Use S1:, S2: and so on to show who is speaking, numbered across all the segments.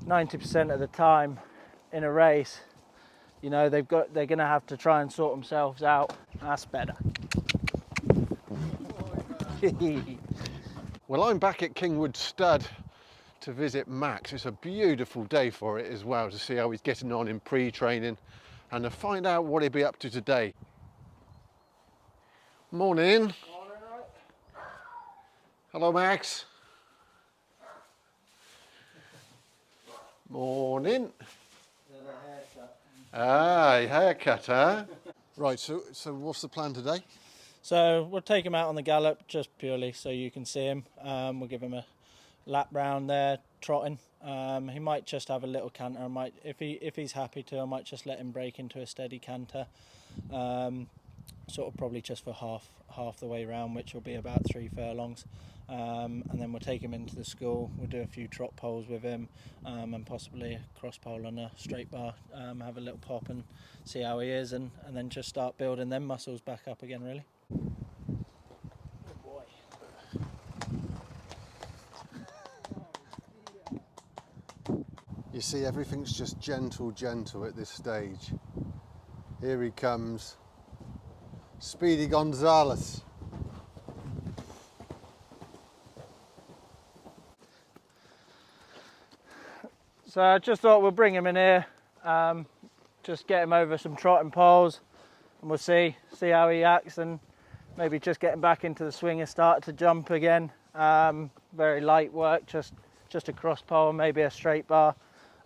S1: 90% of the time in a race, you know, they're going to have to try and sort themselves out. That's better.
S2: Well, I'm back at Kingwood Stud to visit Max. It's a beautiful day for it as well, to see how he's getting on in pre-training and to find out what he'll be up to today. Morning.
S1: Morning, right?
S2: Hello, Max. Morning. Haircut, huh? Right, so what's the plan today?
S1: So we'll take him out on the gallop just purely so you can see him. We'll give him a lap round there, trotting. He might just have a little canter. If he's happy to, I might just let him break into a steady canter. Sort of probably just for half the way round, which will be about 3 furlongs. And then we'll take him into the school. We'll do a few trot poles with him, and possibly a cross pole on a straight bar. Have a little pop and see how he is, and then just start building them muscles back up again, really. Good boy.
S2: You see, everything's just gentle at this stage. Here he comes, Speedy Gonzalez.
S1: So I just thought we'll bring him in here, just get him over some trotting poles, and we'll see how he acts, and maybe just get him back into the swing and start to jump again. Very light work, just a cross pole, maybe a straight bar,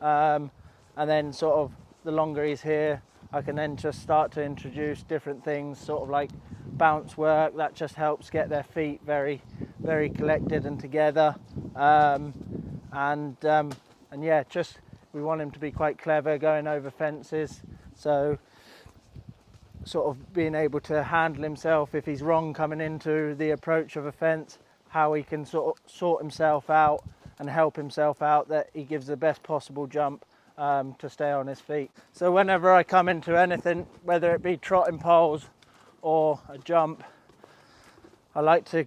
S1: and then sort of the longer he's here, I can then just start to introduce different things, sort of like bounce work. That just helps get their feet very, very collected and together. And yeah, just we want him to be quite clever going over fences. So sort of being able to handle himself if he's wrong coming into the approach of a fence, how he can sort himself out and help himself out, that he gives the best possible jump to stay on his feet. So whenever I come into anything, whether it be trotting poles or a jump, I like to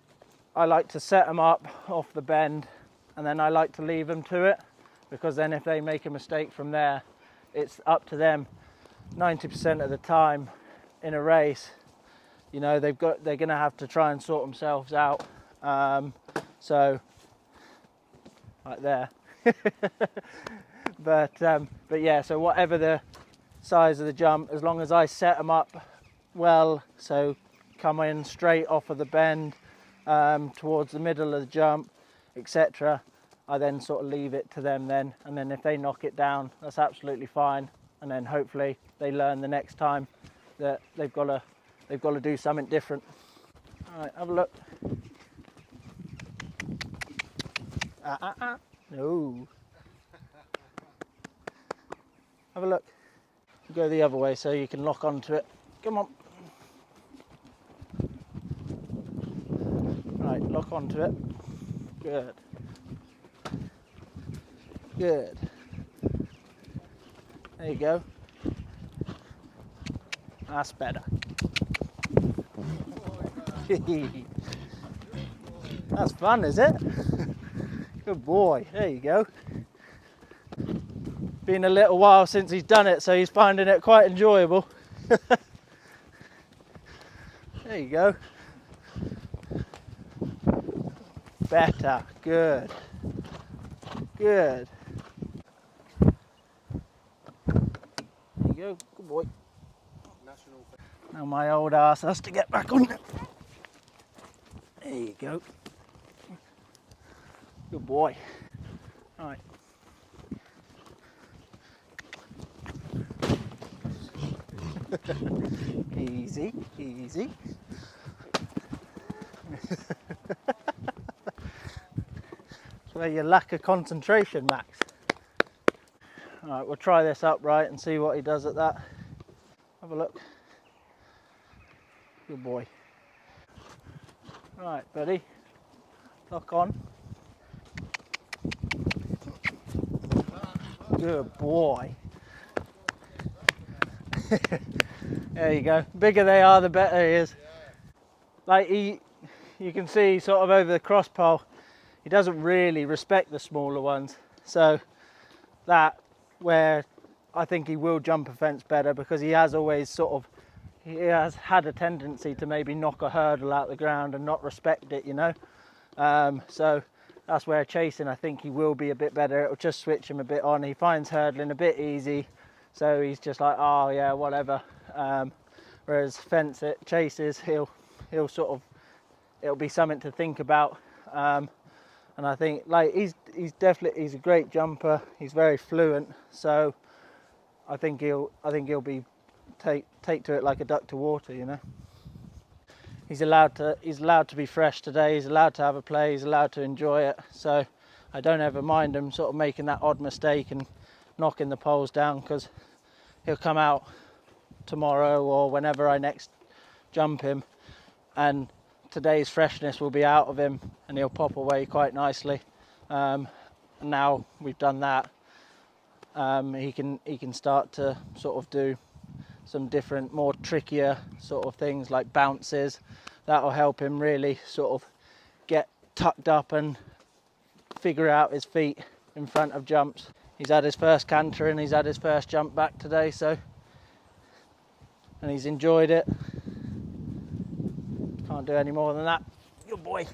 S1: set them up off the bend, and then I like to leave them to it, because then if they make a mistake from there, it's up to them. 90% of the time in a race, you know, they're going to have to try and sort themselves out. So like there. But yeah, so whatever the size of the jump, as long as I set them up well, so come in straight off of the bend towards the middle of the jump, etc., I then sort of leave it to them then, and then if they knock it down, that's absolutely fine, and then hopefully they learn the next time that they've got to do something different. All right, have a look. No. Have a look. Go the other way so you can lock onto it. Come on. Right, lock onto it. Good. Good. There you go. That's better. That's fun, is it? Good boy. There you go. Been a little while since he's done it, so he's finding it quite enjoyable. There you go. Better. Good. Good. There you go. Good boy. Now my old ass has to get back on it. There you go. Good boy. All right. Easy, easy. That's where you lack of concentration, Max. All right, we'll try this upright and see what he does at that. Have a look. Good boy. All right, buddy. Lock on. Good boy. There you go. Bigger they are, the better he is. Like you can see sort of over the cross pole, he doesn't really respect the smaller ones. So that where I think he will jump a fence better, because he has always he has had a tendency to maybe knock a hurdle out the ground and not respect it, you know. So that's where chasing, I think he will be a bit better. It'll just switch him a bit on. He finds hurdling a bit easy, so he's just like, oh yeah, whatever. Whereas chases, he'll it'll be something to think about. And I think like he's a great jumper. He's very fluent, so I think he'll be take to it like a duck to water, you know. He's allowed to be fresh today. He's allowed to have a play. He's allowed to enjoy it. So I don't ever mind him sort of making that odd mistake and knocking the poles down, because he'll come out tomorrow or whenever I next jump him, and today's freshness will be out of him and he'll pop away quite nicely. Now we've done that, he can start to sort of do some different, more trickier sort of things like bounces. That'll help him really sort of get tucked up and figure out his feet in front of jumps. He's had his first canter and he's had his first jump back today, and he's enjoyed it. Can't do any more than that. Good boy.